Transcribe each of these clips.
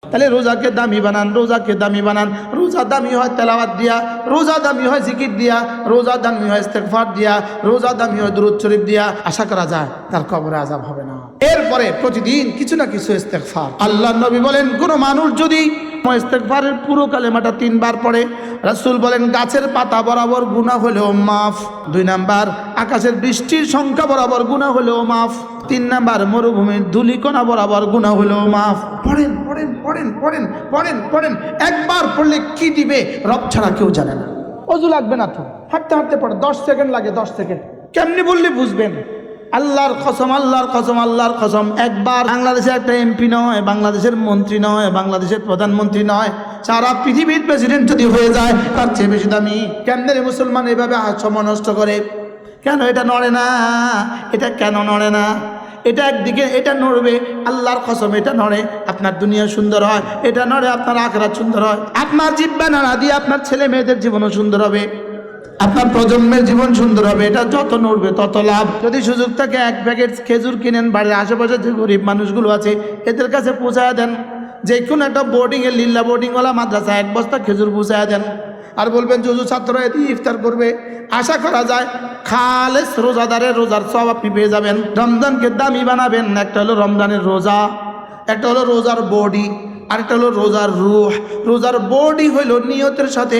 তাহলে রোজাকে দামি বানান, রোজাকে দামি বানান। রোজা দামি হয় তেলাওয়াত দিয়া, রোজা দামি হয় জিকির দিয়া, রোজা দামি হয় ইস্তেগফার দিয়া, রোজা দামি হয় দুরূদ শরীফ দিয়া। আশা করা যায় তার কবরে আযাব হবে না। এরপরে প্রতিদিন কিছু না কিছু ইস্তেগফার। আল্লাহর নবী বলেন, কোন মানুষ যদি ইস্তেগফারের পুরো কালেমাটা 3 বার পড়ে, রাসূল বলেন গাছের পাতা বরাবর গুনাহ হলেও মাফ। 2 নাম্বার, আকাশের বৃষ্টির সংখ্যা বরাবর গুনাহ হলেও মাফ। 3 নাম্বার, মরুভূমির ধূলিকণা বরাবর গুনাহ হলেও মাফ। পড়েন পড়েন পড়েন পড়েন পড়েন পড়েন। একবার পড়লে কি দিবে রব ছাড়া কেউ জানে না। অজু লাগবে না তো, হাঁটতে হাঁটতে পড়ে 10 সেকেন্ড লাগে, 10 সেকেন্ড। কেমনি বললে বুঝবেন? আল্লাহর কসম, আল্লাহর কসম, আল্লাহর কসম, একবার বাংলাদেশের একটা এমপি নয়, বাংলাদেশের মন্ত্রী নয়, বাংলাদেশের প্রধানমন্ত্রী নয়, সারা পৃথিবীর প্রেসিডেন্ট যদি হয়ে যায় তার চেয়ে বেশি দামি। কেমনে রে মুসলমান এইভাবে সময় নষ্ট করে? কেন এটা নড়ে না? এটা কেন নড়ে না? এটা একদিকে এটা নড়বে, আল্লাহর কসম এটা নড়ে আপনার দুনিয়া সুন্দর হয়, এটা নড়ে আপনার আখিরাত সুন্দর হয়। আপনার জিহ্বা নাড়া দিয়ে আপনার ছেলে মেয়েদের জীবনও সুন্দর হবে, আপনার প্রজন্মের জীবন সুন্দর হবে। এটা যত নড়বে তত লাভ। যদি সুযোগ থাকে 1 প্যাকেট খেজুর কিনেন, বাড়ির আশেপাশে যে গরিব মানুষগুলো আছে এদের কাছে পৌঁছায় দেন। যে কোনো একটা বোর্ডিংয়ে, লিল্লা বোর্ডিংওয়ালা মাদ্রাসা 1 বস্তা খেজুর পৌঁছায় দেন, আর বলবেন যুজু ছাত্ররা এটি ইফতার করবে। আশা করা যায় খালেস রোজাদারের রোজার সওয়াব আপনি পেয়ে যাবেন। রমজানকে দামি বানাবেন। একটা হলো রমজানের রোজা, একটা হলো রোজার বডি, আরেকটা হলো রোজার রূহ। রোজার বডি হইল নিয়তের সাথে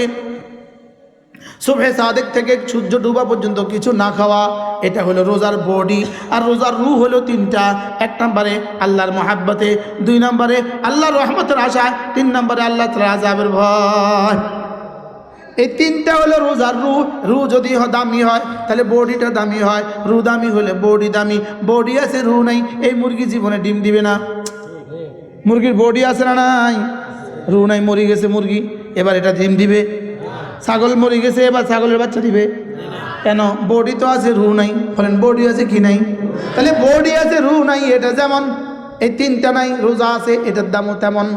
সুবহে সাদেক থেকে সূর্য ডুবা পর্যন্ত কিছু না খাওয়া, এটা হলো রোজার বডি। আর রোজার রূহ হলো 3টা। 1 নম্বরে আল্লাহর মহাব্বতে, 2 নম্বরে আল্লাহর রহমতের আশায়, 3 নম্বরে আল্লাহ তাআলার আযাবের ভয়। এই 3টা হলো রোজার রূহ। রূহ যদি দামি হয় তাহলে বডিটা দামি হয়, রূহ দামি হলে বডি দামি। বডি আছে রূহ নাই, এই মুরগি জীবনে ডিম দিবে না। মুরগির বডি আছে না নাই? রূহ নাই, মরে গেছে মুরগি, এবার এটা ডিম দিবে। ছাগল মরে গেছে, এবার ছাগলের বাচ্চা দিবে কেন? বডি তো আছে, রূহ নাই। বলেন বডি আছে কি নাই? তাহলে বডি আছে রূহ নাই। এটা যেমন এই 3টা নাই, রোজা আছে এটার দামও তেমন,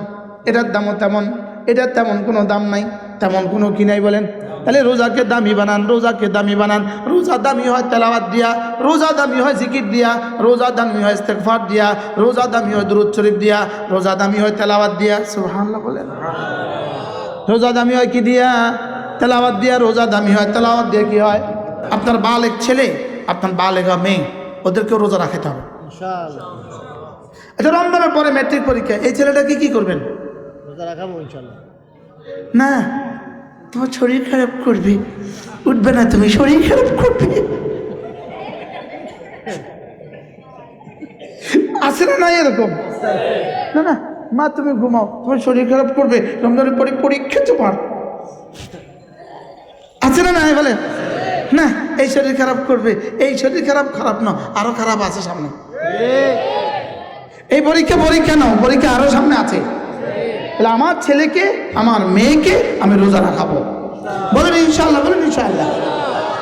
এটার দামও তেমন, এটার তেমন কোনো দাম নাই, তেমন কোনো কি নাই। বলেন তাহলে রোজাকে দামি বানান, রোজাকে দামি বানান। রোজা দামি হয় তেলাওয়াত দিয়া, রোজা দামি হয় জিকির দিয়া, রোজা দামি হয় ইস্তেগফার দিয়া, রোজা দামি হয় দুরূদ শরীফ দিয়া, রোজা দামি হয় তেলাওয়াত দিয়া। সুবহানাল্লাহ বলেন। রোজা দামি হয় কি দিয়া? তেলাওয়াত দিয়া। রোজা দামি হয় তেলাওয়াত দিয়ে। কি হয়? আপনার বালেগ ছেলে, আপনার বালেগা মেয়ে, ওদেরকেও রোজা রাখতে হবে ইনশাআল্লাহ। আচ্ছা, রমজানের পরে ম্যাট্রিক পরীক্ষা, এই ছেলেটাকে কি করবেন? রোজা রাখাবো ইনশাআল্লাহ। না, তোমার শরীর খারাপ করবে, উঠবে না, তুমি শরীর খারাপ করবে। আছে না নাই এরকম? না না মা তুমি ঘুমাও, তোমার শরীর খারাপ করবে, রমজানের পরে পরীক্ষা তোমার। আছে না নাই? বলে না, এই শরীর খারাপ করবে, এই শরীর খারাপ। খারাপ না, আরো খারাপ আছে সামনে। এই পরীক্ষা পরীক্ষা নাও, পরীক্ষা আরো সামনে আছে। তাহলে আমার ছেলেকে, আমার মেয়েকে আমি রোজা রাখাবো। বলেন ইনশাআল্লাহ, বলেন ইনশাআল্লাহ।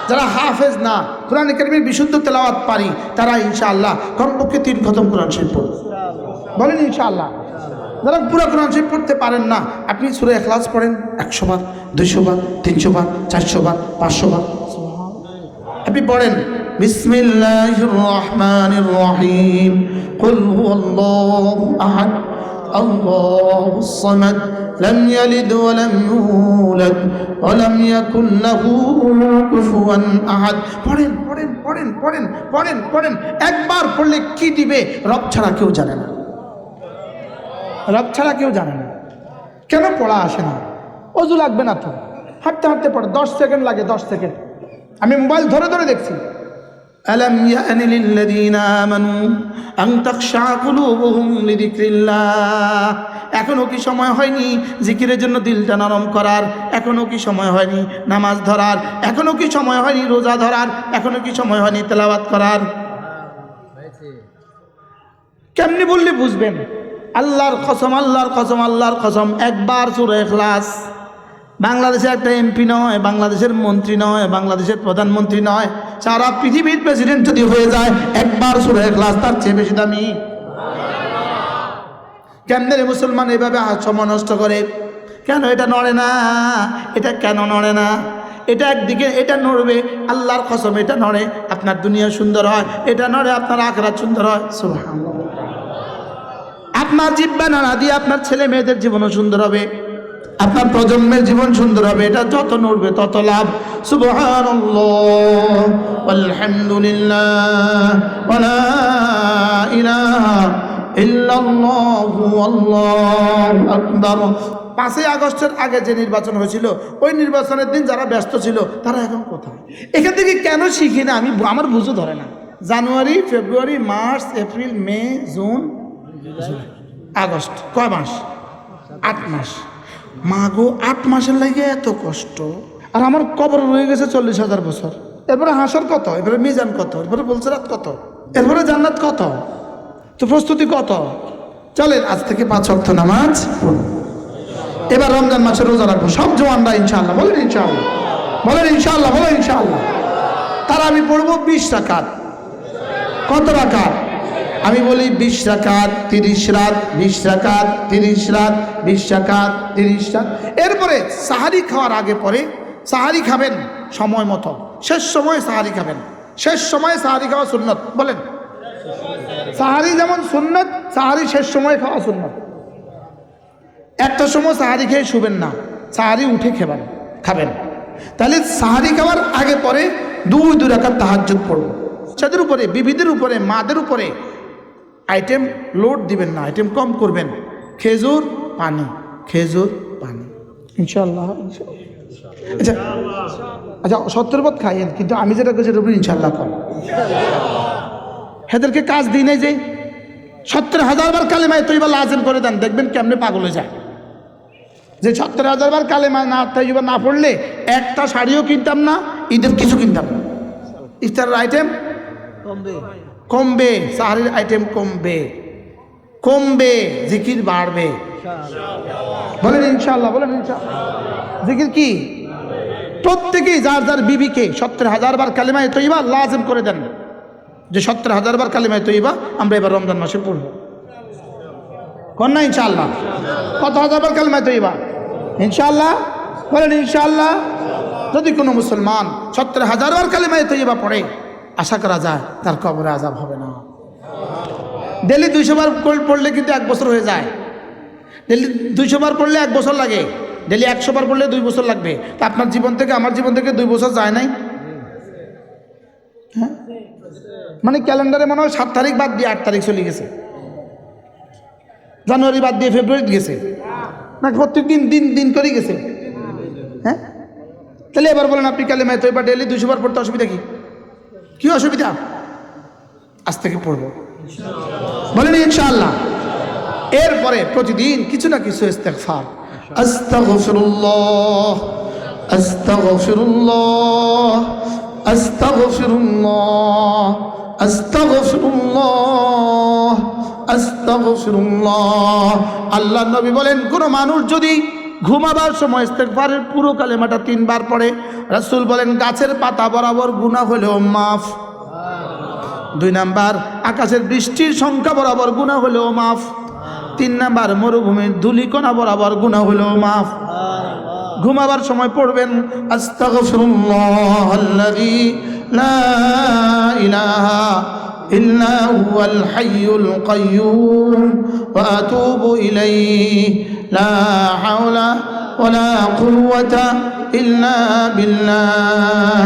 যারা হাফেজ না, কোরআনে কারীমের বিশুদ্ধ তেলাওয়াত পারি, তারা ইনশাআল্লাহ কমপক্ষে 3 খতম কোরআন শরীফ পড়বে। বলেন ইনশাআল্লাহ। যারা পুরো কোরআন শরীফ পড়তে পারেন না, আপনি সূরা ইখলাস পড়েন 100 বার, 200 বার, 300 বার, 400 বার, 500 বার আপনি পড়েন। বিসমিল্লাহির রহমানির রহিম, কুল হুয়াল্লাহু আহাদ, আল্লাহুস সামাদ, লাম ইয়ালিদ ওয়া লাম ইউলাদ ওয়া লাম ইয়াকুল লাহু কুফুয়ান আহাদ। পড়েন পড়েন পড়েন পড়েন পড়েন পড়েন। একবার পড়লে কি দিবে রব ছাড়া কেউ জানে না, রব ছাড়া কেউ জানে না। কেন পড়া আসে না? অজু লাগবে না তো, হাঁটতে হাঁটতে পড়ে 10 সেকেন্ড লাগে, 10 সেকেন্ড। আমি মোবাইল ধরে ধরে দেখছি। আলাম ইয়ানি লিল্লাযীনা আমানু আন তাখশা কুলুবুহুম লিযিকরিল্লাহ। এখনো কি সময় হয়নি জিকিরের জন্য দিলটা নরম করার? এখনো কি সময় হয়নি নামাজ ধরার? এখনো কি সময় হয়নি রোজা ধরার? এখনো কি সময় হয়নি তেলাওয়াত করার? কেমনি বললে বুঝবেন? আল্লাহর কসম, আল্লাহর কসম, আল্লাহর কসম, একবার সূরা ইখলাস। বাংলাদেশের একটা এমপি নয়, বাংলাদেশের মন্ত্রী নয়, বাংলাদেশের প্রধানমন্ত্রী নয়, সারা পৃথিবীর প্রেসিডেন্ট যদি হয়ে যায় একবার সূরা ইখলাস তার চেয়ে বেশি দামি। কেমনে রে মুসলমান এইভাবে সময় নষ্ট করে? কেন এটা নড়ে না? এটা কেন নড়ে না? এটা একদিকে এটা নড়বে, আল্লাহর কসম এটা নড়ে আপনার দুনিয়া সুন্দর হয়, এটা নড়ে আপনার আখিরাত সুন্দর হয়। সুবহানাল্লাহ। আপনার জিহ্বা নাড়া দিয়ে আপনার ছেলে মেয়েদের জীবনও সুন্দর হবে, আপনার প্রজন্মের জীবন সুন্দর হবে। এটা যত নড়বে তত লাভ। সুবহানাল্লাহ আলহামদুলিল্লাহ ওয়া লা ইলাহা ইল্লাল্লাহু আল্লাহু আকবার। 5ই আগস্টের আগে যে নির্বাচন হয়েছিল, ওই নির্বাচনের দিন যারা ব্যস্ত ছিল তারা এখন কোথায়? এখান থেকে কেন শিখি না আমি, আমার বুঝো ধরে না। জানুয়ারি, ফেব্রুয়ারি, মার্চ, এপ্রিল, মে, জুন, আগস্ট, কয় মাস? 8 মাস। মা গো, 8 মাসের লাগে এত কষ্ট। আর আমার কবর রয়ে গেছে 40,000 বছর। এরপরে হাসর কত, এরপরে মিজান কত, এরপরে পুলসিরাত কত, এরপরে জান্নাত কত, তো প্রস্তুতি কত। চলেন আজ থেকে 5 ওয়াক্ত নামাজ পড়ব। এবার রমজান মাসে রোজা রাখবো সব জওয়ানরা ইনশাআল্লাহ। বলেন ইনশাআল্লাহ, বলেন ইনশাআল্লাহ, বলেন ইনশাআল্লাহ। তারা আমি পড়বো 20 রাকাত। কত রাকাত? আমি বলি 20 রাকাত, 30 রাত, 20 রাকাত, 30 রাত, 20 রাকাত, 30 রাত। এরপরে সাহারি খাওয়ার আগে পরে সাহারি খাবেন সময় মতো, শেষ সময়ে সাহারি খাবেন। শেষ সময়ে সাহারি খাওয়া সুন্নত। বলেন, সাহারি যেমন সুন্নত, সাহারি শেষ সময় খাওয়া সুন্নত। একটা সময় সাহারি খেয়ে শুবেন না, সাহারি উঠে খাবেন। তাহলে সাহারি খাওয়ার আগে পরে 2 রাকাত তাহাজ্জুদ পড়ব। সেদের উপরে, বিবিদের উপরে, মাদের উপরে আইটেম লোড দিবেন না, আইটেম কম করবেন। খেজুর পানি, খেজুর পানি ইনশাআল্লাহ। আচ্ছা আচ্ছা, 70 পথ খাইয়েন, কিন্তু আমি যেটা করছি সেটা ইনশাআল্লাহ কম। এদেরকে কাজ দিই নাই যে 70,000 বার কালেমায়ে তৈবা লাজিম করে দেন, দেখবেন কেমনে পাগল হয়ে যায়। যে 70,000 বার কালেমা না তৈবা না পড়লে একটা শাড়িও কিনতাম না, ঈদের কিছু কিনতাম না। ইফতারের আইটেম কমবে, সাহারির আইটেম কমবে, জিকির বাড়বে। বলেন ইনশাআল্লাহ, বলেন ইনশাআল্লাহ। জিকির কি? প্রত্যেকেই যার যার বিবিকে 70,000 বার কালেমায়ে তৈবা লাজিম করে দেন, যে 70,000 বার কালেমায়ে তৈবা আমরা এবার রমজান মাসে পড়ব। কোন না ইনশাআল্লাহ? কত হাজার বার কালেমায়ে তৈবা? ইনশাআল্লাহ, বলেন ইনশাআল্লাহ। যদি কোনো মুসলমান 70,000 বার কালেমায়ে তৈবা পড়ে, আশা করা যায় তার কবরে আযাব হবে না। ডেলি 200 বার পড়লে কিন্তু 1 বছর হয়ে যায়। ডেলি 200 বার পড়লে 1 বছর লাগে, ডেলি 100 বার পড়লে 2 বছর লাগবে। তা আপনার জীবন থেকে আমার জীবন থেকে 2 বছর যায় নাই? হ্যাঁ, মানে ক্যালেন্ডারে মনে হয় 7 তারিখ বাদ দিয়ে 8 তারিখ চলে গেছে, জানুয়ারি বাদ দিয়ে ফেব্রুয়ারি গেছে, না প্রত্যেক দিন দিন দিন করে গেছে। হ্যাঁ, তাহলে এবার বলেন আপনি কালেমায়ে তয়বা ডেলি 200 বার পড়তে অসুবিধা কি? কি অসুবিধা? আজ থেকে পড়বো, বলেন ইনশাআল্লাহ। এরপরে প্রতিদিন কিছু না কিছু ইস্তেগফার, আস্তাগফিরুল্লাহ, আস্তাগফিরুল্লাহ, আস্তাগফিরুল্লাহ, আস্তাগফিরুল্লাহ, আস্তাগফিরুল্লাহ। আল্লাহ নবী বলেন, কোন মানুষ যদি ঘুমাবার সময় ইস্তেগফারের পুরো কালেমাটা 3 বার পড়ে, রাসূল বলেন গাছের পাতা বরাবর গুনাহ হলেও মাফ। 2 নাম্বার, আকাশের বৃষ্টির সংখ্যা বরাবর গুনাহ হলেও মাফ। 3 নাম্বার, মরুভূমির ধূলিকণা বরাবর গুনাহ হলেও মাফ। ঘুমাবার সময় পড়বেন আস্তাগফিরুল্লাহাল্লাযী লা ইলাহা ইল্লা হুয়াল হাইয়ুল কাইয়্যুম ওয়া আতুবু ইলাইহি লা হাওলা ওয়ালা কুওয়াতা ইল্লা বিল্লাহ।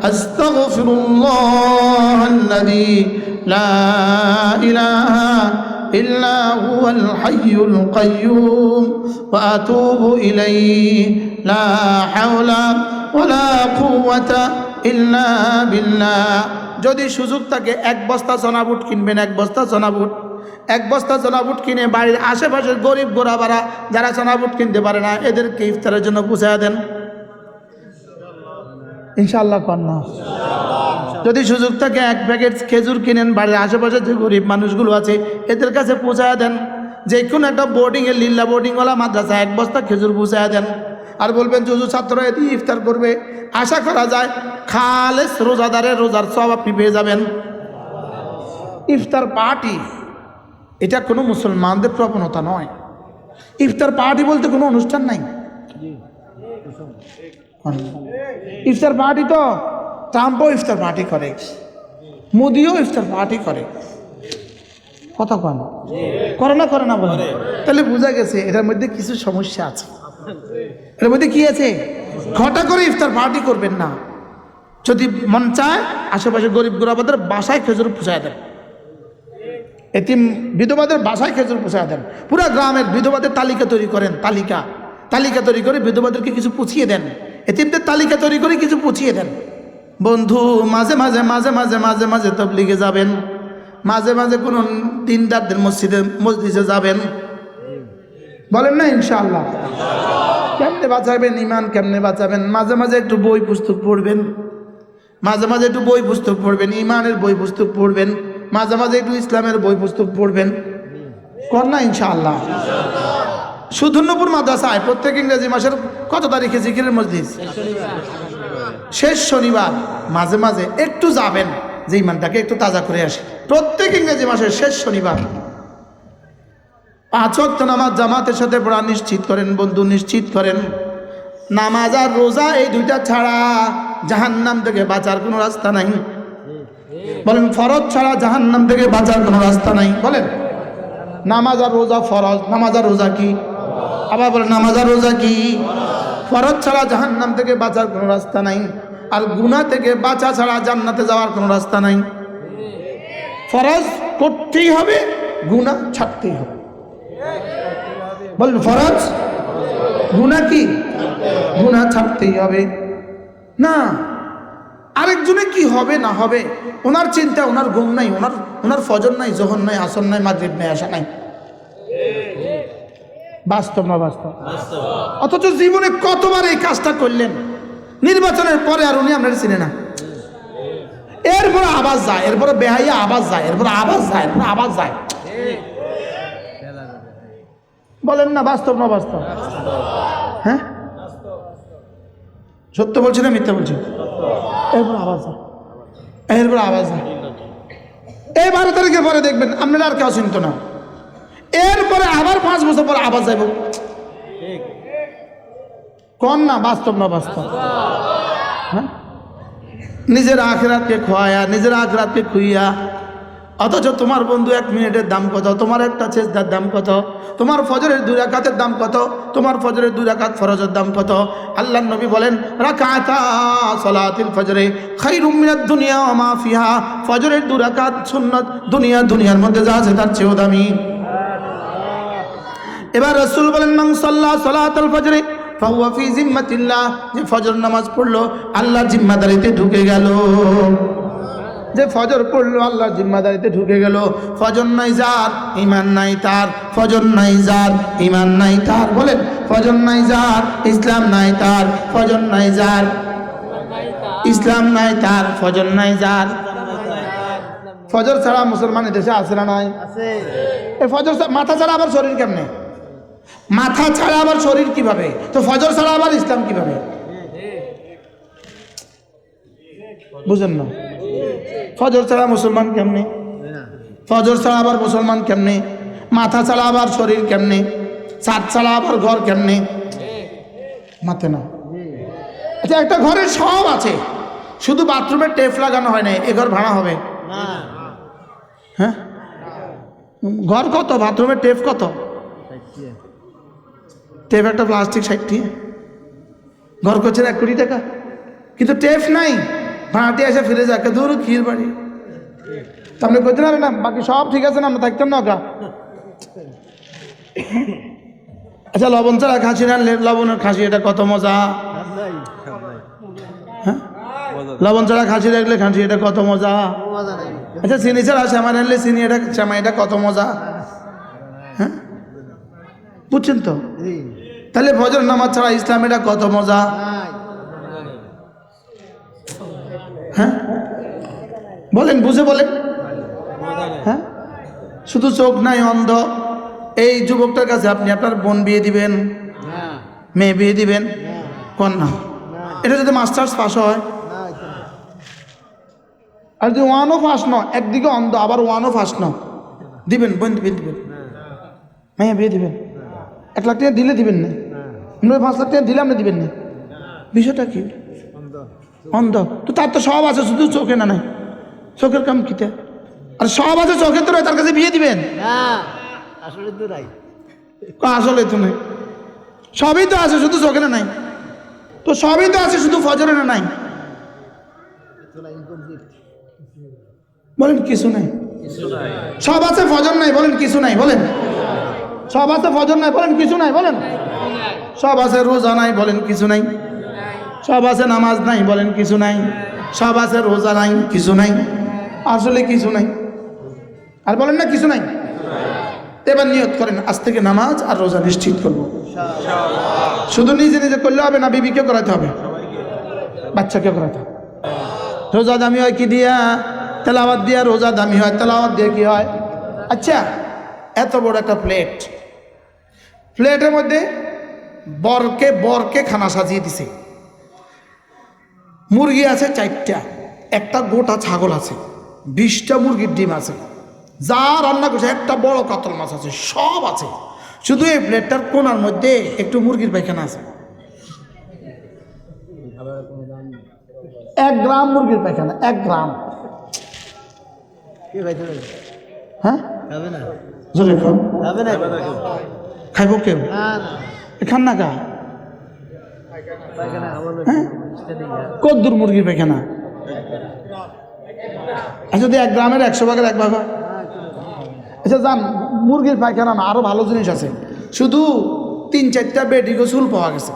আস্তাগফিরুল্লাহাল্লাযী লা ইলাহা ইল্লা হুয়াল হাইয়ুল কাইয়্যুম ওয়া আতুবু ইলাইহি লা হাওলা ওয়ালা কুওয়াতা ইল্লা বিল্লাহ। যদি সুযোগ থাকে 1 বস্তা চনাবুট কিনবেন, 1 বস্তা চনাবুট, 1 বস্তা চনাবুট কিনে বাড়ির আশেপাশের গরিব গোরাবারা যারা চনাবুট কিনতে পারে না এদেরকে ইফতারের জন্য পৌঁছায় দেন ইনশাআল্লাহ। কন্যা যদি সুযোগ থাকে 1 প্যাকেট খেজুর কিনেন, বাড়ির আশেপাশে যে গরিব মানুষগুলো আছে এদের কাছে পৌঁছায় দেন। যে কোনো একটা বোর্ডিংয়ে, লিল্লা বোর্ডিংওয়ালা মাদ্রাসা 1 বস্তা খেজুর পৌঁছায় দেন। আর বলবেন যুজু ছাত্ররা এটি ইফতার করবে, আশা করা যায় খালেস রোজাদারের রোজার সওয়াব আপনি পেয়ে যাবেন। ইফতার পার্টি এটা কোনো মুসলমানদের প্রবণতা নয়। ইফতার পার্টি বলতে কোনো অনুষ্ঠান নাই। ইফতার পার্টি তো ট্রাম্পও ইফতার পার্টি করে, মোদিও ইফতার পার্টি করে। কথা কন করে না বলে, তাহলে বোঝা গেছে এটার মধ্যে কিছু সমস্যা আছে। এর মধ্যে কি আছে? ঘটা করে ইফতার পার্টি করবেন না। যদি মন চায় আশেপাশে গরিব গুরাবাদের বাসায় খেজুর পৌঁছায় দেন, এতিম বিধবাদের বাসায় খেজুর পৌঁছায় দেন। পুরা গ্রামের বিধবাদের তালিকা তৈরি করেন, তালিকা তৈরি করে বিধবাদেরকে কিছু পুছিয়ে দেন, এতিমদের তালিকা তৈরি করে কিছু পুছিয়ে দেন। বন্ধু মাঝে মাঝে মাঝে মাঝে মাঝে মাঝে তাবলীগে যাবেন, মাঝে মাঝে কোনো দিনদারদের মসজিদে যাবেন, বলেন না ইনশাআল্লাহ। কেমনে বাঁচাবেন ইমান, কেমনে বাঁচাবেন? মাঝে মাঝে একটু বই পুস্তক পড়বেন, মাঝে মাঝে একটু বই পুস্তক পড়বেন, ইমানের বই পুস্তক পড়বেন, মাঝে মাঝে একটু ইসলামের বই পুস্তক পড়বেন, কর না ইনশাআল্লাহ। সুধন্যপুর মাদ্রাসায় প্রত্যেক ইংরেজি মাসের কত তারিখে জিকিরের মজলিস? শেষ শনিবার। মাঝে মাঝে একটু যাবেন, যে ইমানটাকে একটু তাজা করে আসে। প্রত্যেক ইংরেজি মাসের শেষ শনিবার 5 ওয়াক্ত নামাজ জামাতের সাথে পড়া নিশ্চিত করেন বন্ধু, নিশ্চিত করেন। নামাজ আর রোজা এই দুইটা ছাড়া জাহান্নাম থেকে বাঁচার কোনো রাস্তা নাই। বলেন ফরজ ছাড়া জাহান্নাম থেকে বাঁচার কোনো রাস্তা নাই। বলেন নামাজ আর রোজা ফরজ, নামাজ আর রোজা কি? আবার বলেন নামাজ আর রোজা কি? ফরজ ছাড়া জাহান্নাম থেকে বাঁচার কোনো রাস্তা নাই। আর গুনাহ থেকে বাঁচা ছাড়া জান্নাতে যাওয়ার কোনো রাস্তা নাই। ফরজ করতেই হবে, গুনাহ ছাড়তেই হবে। বলেন ফরজ, গুনাহ কি? গুনাহ ছাড়তেই হবে। না আরেকজনে কি হবে না হবে ওনার চিন্তা, ওনার ঘুম নাই, ওনার ফজর নাই, জোহর নাই, আসর নাই, মাগরিব নাই, আশা নাই। বাস্তব না বাস্তব? অথচ জীবনে কতবার এই কাজটা করলেন, নির্বাচনের পরে আর উনি আপনার চিনে না। এরপরে আবাস যায়, এরপরে বেহাইয়া আবাস যায়, এরপরে আবাস যায়, এরপরে আবাস যায়। বলেন না বাস্তব না বাস্তব? হ্যাঁ সত্য বলছি না মিথ্যা বলছি? এরপর আওয়াজ যায়, এরপর আওয়াজ যায়। এই 12 তারিখের পরে দেখবেন আপনারা আর কেউ চিনত না। এরপরে আবার 5 বছর পরে আওয়াজ যাইব। কোন না বাস্তব না বাস্তব? হ্যাঁ নিজের আখিরাতকে খোয়ায়া, নিজের আখিরাতকে খুইয়া, অথচ তোমার বন্ধু 1 মিনিটের দাম কত, তোমার একটা সেজদার দাম কত, তোমার ফজরের 2 রাকাতের দাম কত, তোমার ফজরের 2 রাকাত ফরজের দাম কত? আল্লাহর নবী বলেন রাকাতা সালাতিল ফজরে খায়রুম মিনাদ দুনিয়া ওয়া মা ফিহা। ফজরের 2 রাকাত সুন্নাত, দুনিয়ার মধ্যে যা আছে তার চেয়েও দামি। এবার রাসূল বলেন মান সাল্লা সালাতাল ফজরে ফাহুয়া ফি জিম্মাতিল্লাহ। যে ফজর নামাজ পড়লো আল্লাহর জিম্মাদারিতে ঢুকে গেল, যে ফজর পড়লো আল্লাহর জিম্মাদারিতে ঢুকে গেল। ফজর নাই যার ঈমান নাই তার, ফজর নাই যার ঈমান নাই তার। বলেন ফজর নাই যার ইসলাম নাই তার, ফজর নাই যার ইসলাম নাই তার, ফজর নাই যার। ফজর ছাড়া মুসলমান দেশে আছে না নাই? এই ফজর মাথা ছাড়া আবার শরীর কেমনে? মাথা ছাড়া আবার শরীর কিভাবে? তো ফজর ছাড়া আবার ইসলাম কিভাবে? বুঝেন না? ফজর ছাড়া মুসলমান কেমনে? ফজর ছাড়া আবার মুসলমান কেমনে? মাথা ছাড়া আবার শরীর কেমনে? ছাদ ছাড়া আবার ঘর কেমনে? মাথে না। আচ্ছা একটা ঘরের সব আছে, শুধু বাথরুমের টেপ লাগানো হয় না, এ ঘর ভাড়া হবে? হ্যাঁ ঘর কত, বাথরুমের টেপ কত? টেপ একটা প্লাস্টিক 60 ঘর করছেন 1 কোটি টাকা, কিন্তু টেপ নাই। ভাড়াটি এসে ফিরে যাকে দূর ক্ষীর বাড়ি আপনি করতেন না, বাকি সব ঠিক আছে না, আমরা থাকতাম না ওকা। আচ্ছা লবণ ছাড়া খাসি না, লবণের খাসি এটা কত মজা? হ্যাঁ লবণ ছাড়া খাসি রাখলে খাসি এটা কত মজা? আচ্ছা চিনি ছাড়া শ্যামা রাখলে চিনি এটা শ্যামা এটা কত মজা? হ্যাঁ বুঝছেন তো? তাহলে ফজর নামাজ ছাড়া ইসলাম এটা কত মজা? হ্যাঁ বলেন বুঝে বলেন। হ্যাঁ শুধু চোখ নাই, অন্ধ। এই যুবকটার কাছে আপনি আপনার বোন বিয়ে দিবেন, মেয়ে বিয়ে দিবেন, কন্যা, এটা যদি মাস্টার্স পাস হয়, আর যদি 1ও পাস ন, একদিকে অন্ধ আবার 1ও পাস ন, দিবেন বোন বিয়ে দিবেন, মেয়ে বিয়ে দিবেন? 1 লাখ টাকা দিলে দিবেন না, 5 লাখ টাকা দিলে আপনি দিবেন না? বিষয়টা কি? অন্ধ তো, তার তো সব আছে, শুধু চোখে না নাই। চোখের কাম কিতে? আর সব আছে চোখে তো তার কাছে বিয়ে দিবেন? আসলে তো নাই। আসলে তো নাই, সবই তো আছে, শুধু চোখে নাই। তো সবই তো আছে, শুধু ফজরে নাই। বলেন কিছু নাই। সব আছে ফজর নাই, বলেন কিছু নাই। বলেন সব আছে ফজর নাই, বলেন কিছু নাই। বলেন সব আছে রোজা নাই, বলেন কিছু নাই। সব আছে নামাজ নাই, বলেন কিছু নাই। সব আছে রোজা নাই, কিছু নাই। আসলে কিছু নাই। আর বলেন না কিছু নাই। এবার নিয়ত করেন, আজ থেকে নামাজ আর রোজা নিশ্চিত করবো। শুধু নিজে নিজে করলে হবে না, বিবিকে করাতে হবে, বাচ্চাকে করাতে হবে। রোজা দামি হয় কি দিয়া? তেলাওয়াত দিয়া। রোজা দামি হয় তেলাওয়াত দিয়ে। কি হয়? আচ্ছা, এত বড় একটা প্লেট, প্লেটের মধ্যে বরকে বরকে খানা সাজিয়ে দিছে। মুরগি আছে 4টা, একটা গোটা ছাগল আছে, 20টা মুরগির ডিম আছে, যা রান্না করছে, একটা বড় কাতল মাছ আছে, সব আছে। শুধু এই প্লেটটার কোনার মধ্যে একটু মুরগির পায়খানা আছে। 1 গ্রাম মুরগির পায়খানা, 1 গ্রাম। হ্যাঁ, জোরে খান। খাইব কেউ? খান না কা? কদ্দুর মুরগির পায়খানা? আচ্ছা, যদি 1 গ্রামের 100 ভাগের 1 ভাগ হয়? আচ্ছা যান, মুরগির পায়খানা না, আরো ভালো জিনিস আছে। শুধু 3-4টা বেডিগো চুল পাওয়া গেছে।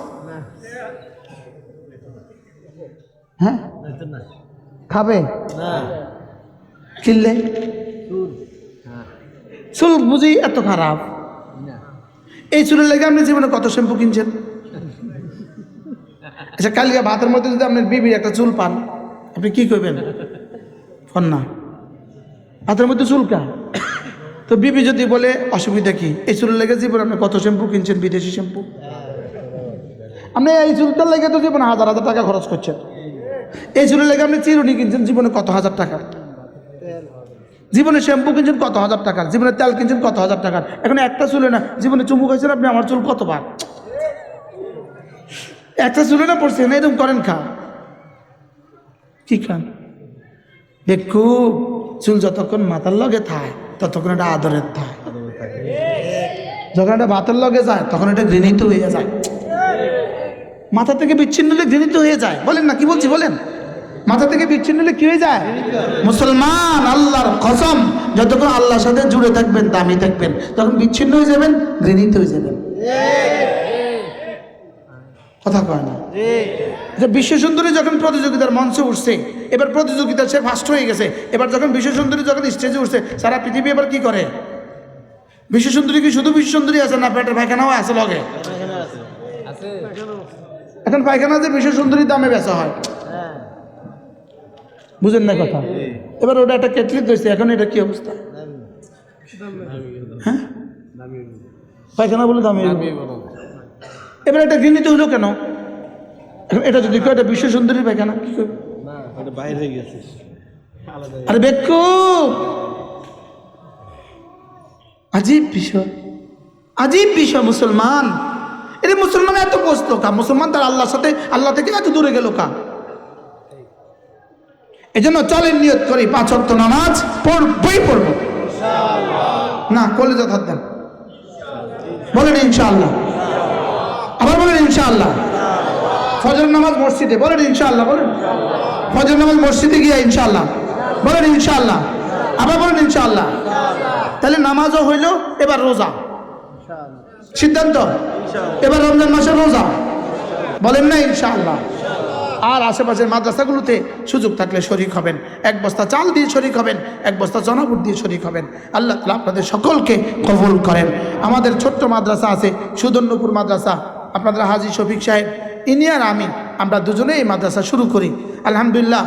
হ্যাঁ, খাবে? কিনলে চুল বুঝি এত খারাপ? এই চুলের লেগে আপনি জীবনে কত শ্যাম্পু কিনছেন? আচ্ছা, কালকে ভাতের মধ্যে যদি আপনার বিবির একটা চুল পান, আপনি কি করবেন? ফোন না, ভাতের মধ্যে চুলকা। তো বিবি যদি বলে অসুবিধা কি, এই চুলের লেগে জীবনে আপনি কত শ্যাম্পু কিনছেন, বিদেশি শ্যাম্পু। আপনি এই চুলটার লেগে তো জীবনে হাজার হাজার টাকা খরচ করছেন। এই চুলের লেগে আপনি চিরুনি কিনছেন জীবনে কত হাজার টাকার, জীবনে শ্যাম্পু কিনছেন কত হাজার টাকার, জীবনে তেল কিনছেন কত হাজার টাকার। এখন একটা চুলে না, জীবনে চুমু খাইছেন আপনি আমার চুল কতবার, একটা চুলে না পড়ছেন। এরকম করেন খা কি খান? দেখু চুল যতক্ষণ মাথার লগে থাকে ততক্ষণ এটা আদরের থাকে, যখন এটা ভাতের লগে যায় তখন এটা ঘৃণিত হয়ে যায়। মাথা থেকে বিচ্ছিন্ন হলে ঘৃণিত হয়ে যায়। বলেন না, কি বলছি বলেন? মাথা থেকে বিচ্ছিন্ন হলে কি হয়ে যায়? মুসলমান, আল্লাহর কসম, যতক্ষণ আল্লাহর সাথে জুড়ে থাকবেন, দামি থাকবেন, তখন বিচ্ছিন্ন হয়ে যাবেন, ঘৃণিত হয়ে যাবেন। কথা কয় না? যে বিশ্ব সুন্দরী যখন প্রতিযোগিতার মঞ্চে উঠছে, এবার প্রতিযোগিতা সে ফার্স্ট হয়ে গেছে। এবার যখন বিশ্ব সুন্দরী যখন স্টেজে উঠছে, সারা পৃথিবী এবার কি করে? বিশ্ব সুন্দরী কি শুধু বিশ্ব সুন্দরী আছে না পেটের পায়খানাও আছে লগে? এখন পায়খানা যে বিশ্ব সুন্দরীর দামে বেচা হয়, বুঝেন না কথা? এবার ওটা একটা কেটলি ধরছে, এখন এটা কি অবস্থা? হ্যাঁ, পায়খানা বলে দামি। এবার এটা ঘৃণিত হইলো কেন? এটা যদি কেউ এটা বিশ্ব সুন্দরীর পায়খানা, কি করবে? বাইরে হয়ে গেছে। আরে বেকু, আজীব বিষয়, আজীব বিষয়। মুসলমান, এটা মুসলমান এত বসতো কা? মুসলমান তার আল্লাহর সাথে, আল্লাহ থেকে এত দূরে গেল কা? এই জন্য চলেন নিয়ত করি 5 ওয়াক্ত নামাজ পড়বই পড়বো। না কলেজে হাত দেন, বলেন ইনশাআল্লাহ। আবার বলেন ইনশাআল্লাহ। ফজর নামাজ মসজিদে, বলেন ইনশাআল্লাহ। বলেন ফজর নামাজ মসজিদে গিয়া ইনশাআল্লাহ, বলেন ইনশাআল্লাহ। আবার বলেন ইনশাআল্লাহ। তাহলে নামাজও হইল, এবার রোজা সিদ্ধান্ত, এবার রমজান মাসে রোজা, বলেন না ইনশাআল্লাহ। আর আশেপাশের মাদ্রাসাগুলোতে সুযোগ থাকলে শরীক হবেন, 1 বস্তা চাল দিয়ে শরীক হবেন, 1 বস্তা জনাবুট দিয়ে শরীক হবেন। আল্লাহ তাআলা আপনাদের সকলকে কবুল করেন। আমাদের ছোট্ট মাদ্রাসা আছে, সুদর্ণপুর মাদ্রাসা, আপনাদের হাজী শফিক সাহেব, ইনি আর আমি, আমরা দুজনেই এই মাদ্রাসা শুরু করি। আলহামদুলিল্লাহ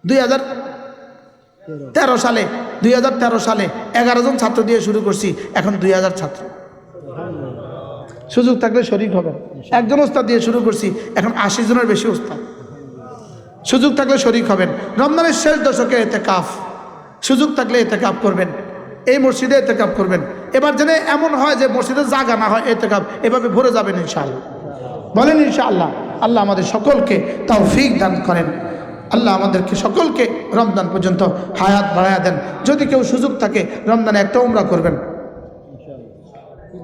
2013 সালে 11 জন ছাত্র দিয়ে শুরু করছি, এখন 2000 ছাত্র। সুযোগ থাকলে শরীক হবেন। 1 জন ওস্তাদ দিয়ে শুরু করছি, এখন 80 জনের বেশি ওস্তাদ। সুযোগ থাকলে শরীক হবেন। রমজানের শেষ দশকে ইতিকাফ, সুযোগ থাকলে ইতিকাফ করবেন, এই মসজিদে ইতিকাফ করবেন। এবার যেন এমন হয় যে মসজিদে জায়গা না হয়, ইতিকাফ এভাবে ভরে যাবেন ইনশাআল্লাহ। বলেন ইনশাআল্লাহ। আল্লাহ আমাদের সকলকে তৌফিক দান করেন। আল্লাহ আমাদেরকে সকলকে রমজান পর্যন্ত হায়াত বাড়ায়া দেন। যদি কেউ সুযোগ থাকে রমজানে একটা উমরা করবেন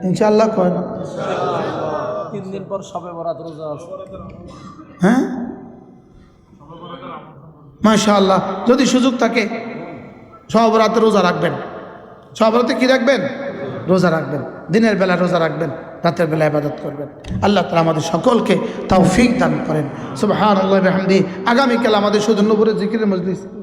ইনশাআল্লাহ। কয় না 3 দিন পর সবে বরাত রোজা আছে। হ্যাঁ মাশাআল্লাহ, যদি সুযোগ থাকে সব রাতে রোজা রাখবেন। সব রাতে কি রাখবেন? রোজা রাখবেন। দিনের বেলা রোজা রাখবেন, রাতের বেলা ইবাদত করবেন। আল্লাহ তাআলা আমাদের সকলকে তৌফিক দান করেন। সুবহানাল্লাহি ওয়া বিহামদিহি। আগামীকাল আমাদের শুধু নূপুরের জিকিরের মজলিস।